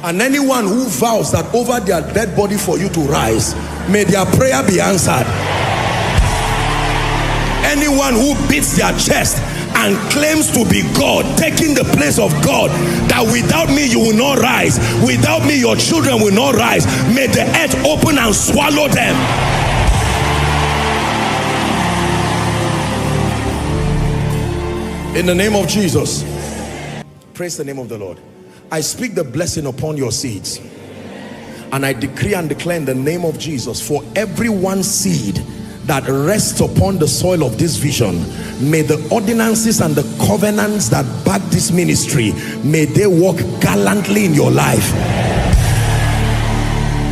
And anyone who vows that over their dead body for you to rise, may their prayer be answered. Anyone who beats their chest and claims to be God, taking the place of God, that without me you will not rise, without me your children will not rise, may the earth open and swallow them. In the name of Jesus. Praise the name of the Lord. I speak the blessing upon your seeds, and I decree and declare in the name of Jesus, for every one seed that rests upon the soil of this vision, may the ordinances and the covenants that back this ministry, may they walk gallantly in your life.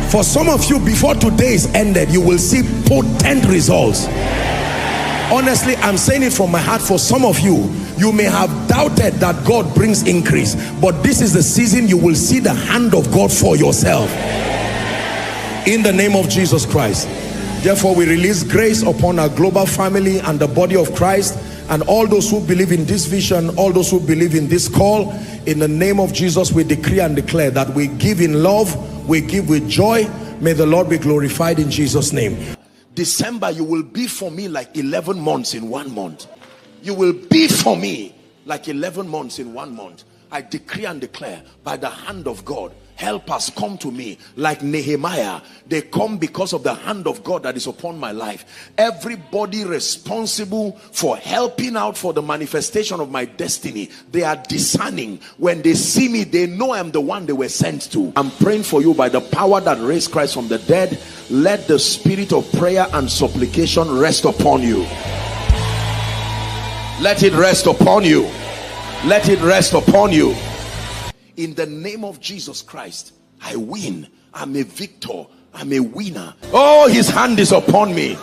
For some of you, before today is ended, you will see potent results. Honestly, I'm saying it from my heart. For some of you, you may have doubted that God brings increase, but this is the season you will see the hand of God for yourself. In the name of Jesus Christ. Therefore, we release grace upon our global family and the body of Christ, and all those who believe in this vision, all those who believe in this call. In the name of Jesus, we decree and declare that we give in love, we give with joy. May the Lord be glorified in Jesus' name. December, you will be for me like 11 months in 1 month. You will be for me like 11 months in 1 month. I decree and declare, by the hand of God, help us come to me like Nehemiah. They come because of the hand of God that is upon my life. Everybody responsible for helping out for the manifestation of my destiny, they are discerning. When they see me, they know I'm the one they were sent to. I'm praying for you by the power that raised Christ from the dead. Let the spirit of prayer and supplication rest upon you. Let it rest upon you. Let it rest upon you. In the name of Jesus Christ, I win. I'm a victor. I'm a winner. Oh, his hand is upon me.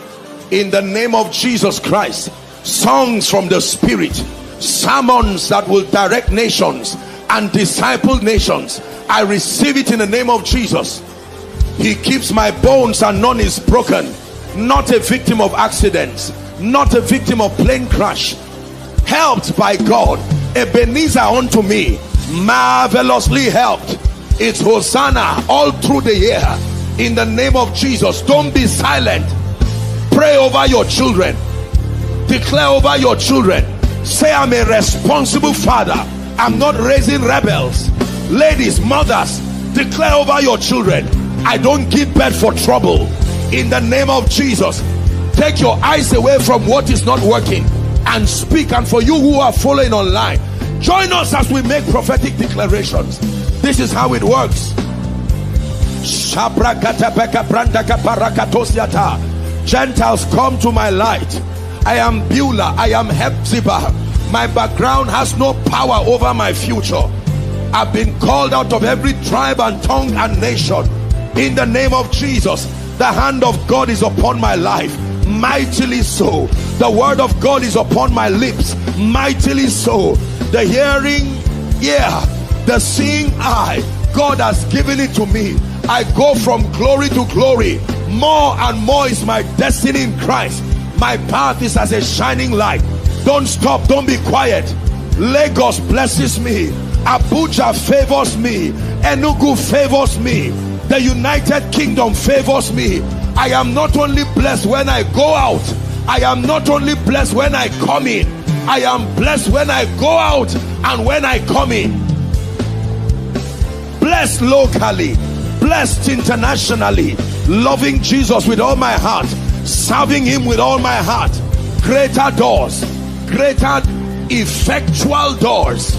In the name of Jesus Christ, songs from the Spirit, sermons that will direct nations and disciple nations, I receive it in the name of Jesus. He keeps my bones and none is broken. Not a victim of accidents, not a victim of plane crash. Helped by God. Ebenezer unto me, marvelously helped. It's Hosanna all through the year. In the name of Jesus, don't be silent. Pray over your children. Declare over your children. Say, I'm a responsible father. I'm not raising rebels. Ladies, mothers, declare over your children, I don't give birth for trouble. In the name of Jesus, take your eyes away from what is not working and speak. And for you who are following online, join us as we make prophetic declarations. This is how it works. Gentiles, come to my light. I am Beulah, I am Hephzibah. My background has no power over my future. I've been called out of every tribe and tongue and nation. In the name of Jesus, the hand of God is upon my life, mightily so. The word of God is upon my lips, mightily so. The hearing ear, the seeing eye, God has given it to me. I go from glory to glory. More and more is my destiny in Christ. My path is as a shining light. Don't stop, don't be quiet. Lagos blesses me. Abuja favors me. Enugu favors me. The United Kingdom favors me. I am not only blessed when I go out, I am not only blessed when I come in, I am blessed when I go out and when I come in. Blessed locally, blessed internationally, loving Jesus with all my heart, serving him with all my heart. Greater doors, greater effectual doors.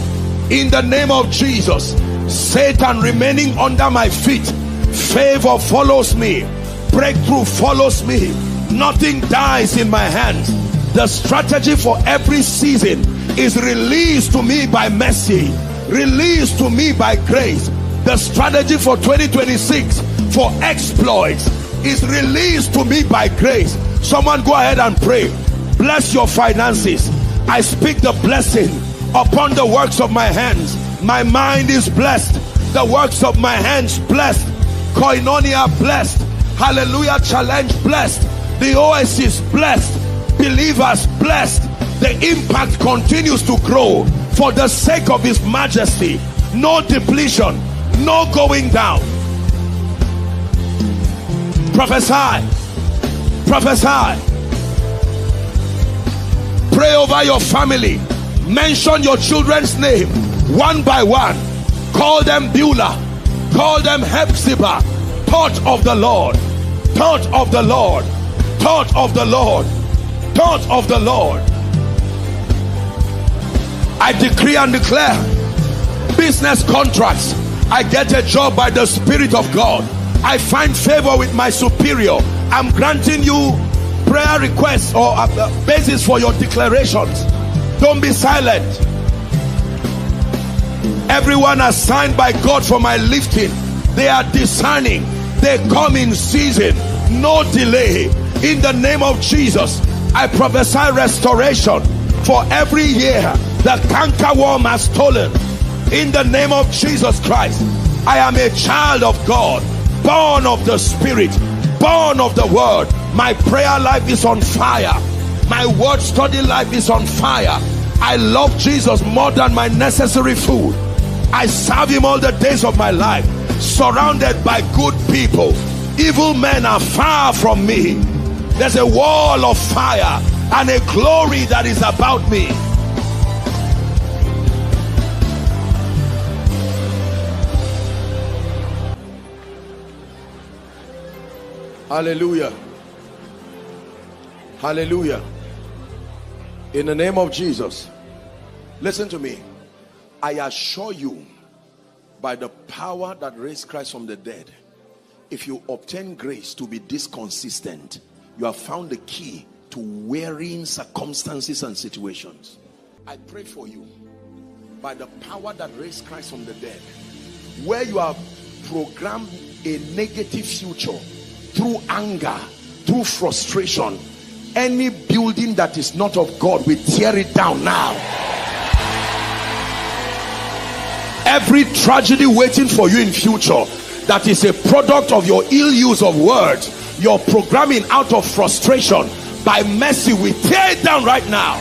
In the name of Jesus, Satan remaining under my feet. Favor follows me. Breakthrough follows me. Nothing dies in my hands. The strategy for every season is released to me by mercy, released to me by grace. The strategy for 2026 for exploits is released to me by grace. Someone go ahead and pray. Bless your finances. I speak the blessing upon the works of my hands. My mind is blessed. The works of my hands blessed. Koinonia blessed. Hallelujah Challenge blessed. The Oasis blessed. Believers blessed. The impact continues to grow for the sake of his majesty. No depletion, No going down. Prophesy. Prophesy. Pray over your family. Mention your children's name one by one. Call them Beulah. Call them Hephzibah. Thought of the Lord. Thought of the Lord. Thought of the Lord. Thought of the Lord. I decree and declare business contracts. I get a job by the Spirit of God. I find favor with my superior. I'm granting you prayer requests or basis for your declarations. Don't be silent. Everyone assigned by God for my lifting, they are discerning. They come in season. No delay. In the name of Jesus, I prophesy restoration for every year the cankerworm has stolen. In the name of Jesus Christ, I am a child of God, born of the Spirit, born of the Word. My prayer life is on fire. My word study life is on fire. I love Jesus more than my necessary food. I serve him all the days of my life, surrounded by good people. Evil men are far from me. There's a wall of fire and a glory that is about me. Hallelujah. Hallelujah. In the name of Jesus, listen to me. I assure you, by the power that raised Christ from the dead, if you obtain grace to be this consistent, you have found the key to wearying circumstances and situations. I pray for you, by the power that raised Christ from the dead, where you have programmed a negative future through anger, through frustration, any building that is not of God, we tear it down now. Every tragedy waiting for you in future that is a product of your ill use of words, your programming out of frustration, by mercy we tear it down right now.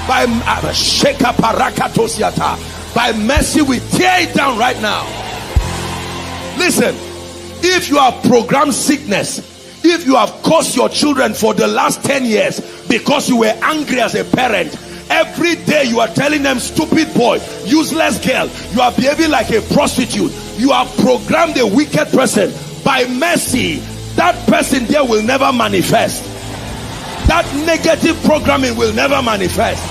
By mercy we tear it down right now. Listen, if you have programmed sickness, if you have caused your children for the last 10 years because you were angry as a parent, every day you are telling them, stupid boy, useless girl, you are behaving like a prostitute, you have programmed a wicked person. By mercy, that person there will never manifest. That negative programming will never manifest.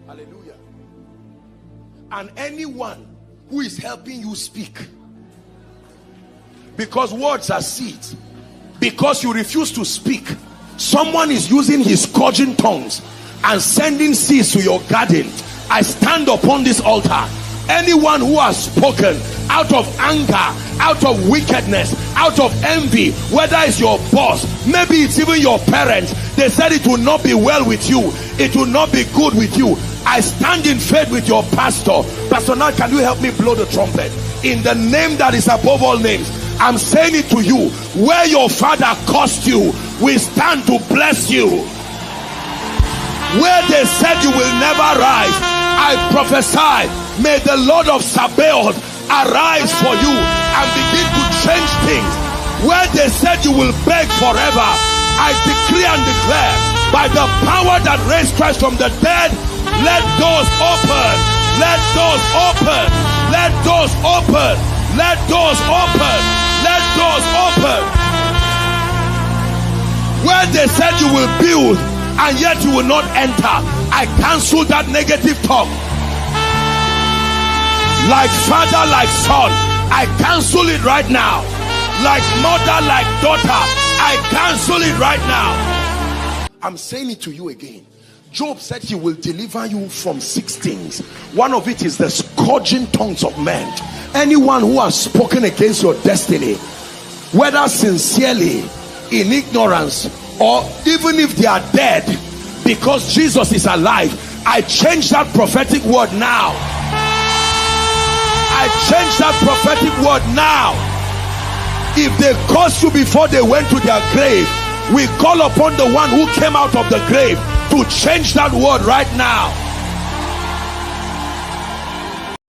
Hallelujah. And anyone who is helping you speak, because words are seeds, because you refuse to speak, someone is using his scourging tongues and sending seeds to your garden. I stand upon this altar. Anyone who has spoken out of anger, out of wickedness, out of envy, whether it's your boss, maybe it's even your parents, they said it will not be well with you, it will not be good with you. I stand in faith with your pastor. Pastor, now can you help me blow the trumpet? In the name that is above all names, I'm saying it to you. Where your father cursed you, we stand to bless you. Where they said you will never rise, I prophesy, may the Lord of Sabaoth arise for you and begin to change things. Where they said you will beg forever, I decree and declare, by the power that raised Christ from the dead, let doors open, let doors open, let doors open, let doors open, let doors open. Where they said you will build and yet you will not enter, I cancel that negative talk. Like father, like son, I cancel it right now. Like mother, like daughter, I cancel it right now. I'm saying it to you again. Job said he will deliver you from 6 things. One of it is the scourging tongues of men. Anyone who has spoken against your destiny, whether sincerely, in ignorance, or even if they are dead, because Jesus is alive, I change that prophetic word now. I change that prophetic word now. If they cursed you before they went to their grave, We call upon the one who came out of the grave to change that word right now.